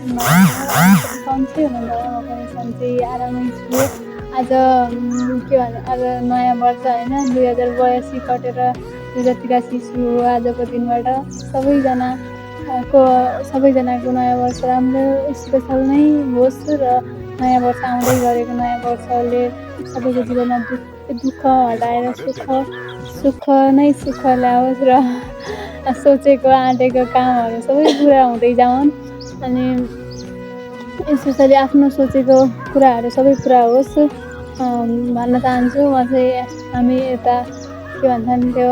सन्चै हुनुहुन्छ म पनि सन्चै आरामै छु। आज के भन्नु आज नयाँ वर्ष होइन 2082 कटेर 2083 सुरु हो आजको दिनबाट सबैजनाको नयाँ वर्ष राम्रो स्पेसल नै होस् र नयाँ वर्ष आउँदै गरेको नयाँ वर्षले सबैको जीवनमा दुःख हटाएर सुख नै सुख ल्याओस् र सोचेको आँटेको कामहरू सबै पुरा हुँदै जाउन् अनि स्पेसली आफ्नो सोचेको कुराहरू सबै पुरा होस् भन्न चाहन्छु। म चाहिँ हामी यता के भन्छन् त्यो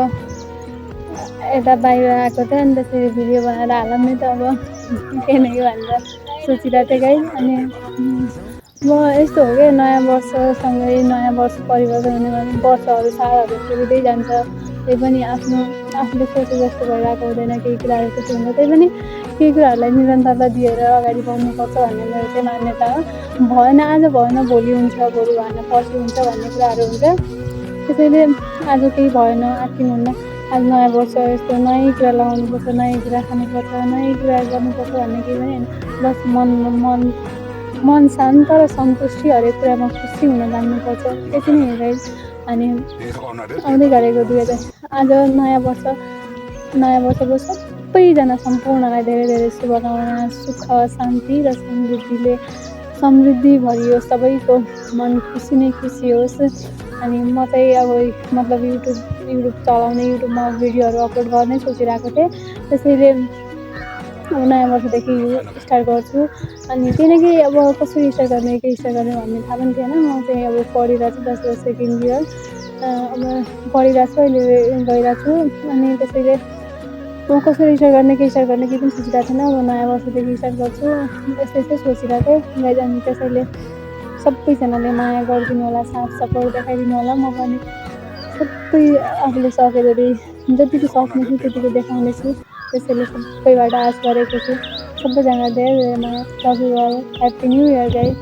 यता बाहिर आएको थियो अनि त्यसरी भिडियो बनाएर हालौँ नि त अब केही न केही भनेर सोचिरहेको थिएँ गाइस। अनि म यस्तो हो क्या नयाँ वर्षसँगै नयाँ वर्ष परिवर्तन हुने वर्षहरू सालहरू पुग्दै जान्छ त्यही पनि आफूले सोचे जस्तो भइरहेको हुँदैन केही कुराहरू त्यसो हुन्छ त्यही पनि केही कुराहरूलाई निरन्तरता दिएर अगाडि बढ्नुपर्छ भन्ने मेरो चाहिँ मान्यता हो। भएन आज भएन भोलि हुन्छ भोलि भएन पर्सि हुन्छ भन्ने कुराहरू हुन्छ त्यसैले आज केही भएन आत्तिनुहुन्न। आज नयाँ वर्ष यस्तो नयाँ कुरा लगाउनुपर्छ नयाँ कुरा खानुपर्छ नयाँ कुरा गर्नुपर्छ भन्ने केही पनि होइन। बस मन शान्त र सन्तुष्टि हरेक कुरामा खुसी हुन जान्नुपर्छ यति नै हो गाइस। अनि आउँदै गरेको आज नयाँ वर्षको सबैजना सम्पूर्णलाई धेरै धेरै शुभकामना सुख शान्ति र समृद्धि भरियोस् सबैको मन खुसी नै खुसी होस्। अनि म चाहिँ अब मतलब युट्युब चलाउने युट्युबमा भिडियोहरू अपलोड गर्ने सोचिरहेको थिएँ त्यसैले अब नयाँ वर्षदेखि स्टार्ट गर्छु। अनि त्यही नै केही अब कसरी स्टार्ट गर्ने के स्टार्ट गर्ने भन्ने थाहा पनि थिएन। म चाहिँ अब पढिरहेको छु 10 वर्ष सेकेन्ड इयर अब पढिरहेको छु अहिले गइरहेको छु अनि त्यसैले म कसरी स्टार्ट गर्ने के स्टार्ट गर्ने केही पनि सोचिरहेको थिएन। अब नयाँ वर्षदेखि स्टार्ट गर्छु यस्तै सोचिरहेको थिएँ अनि त्यसैले सबैजनाले माया गरिदिनु होला साथ सपोर्ट देखाइदिनु होला। म पनि सबै आफूले सके जतिको सक्नेछु त्यतिको देखाउनेछु त्यसैले सबैबाट आश गरेको छु। सबैजना धेरै धेरै माया love you all happy new year guys.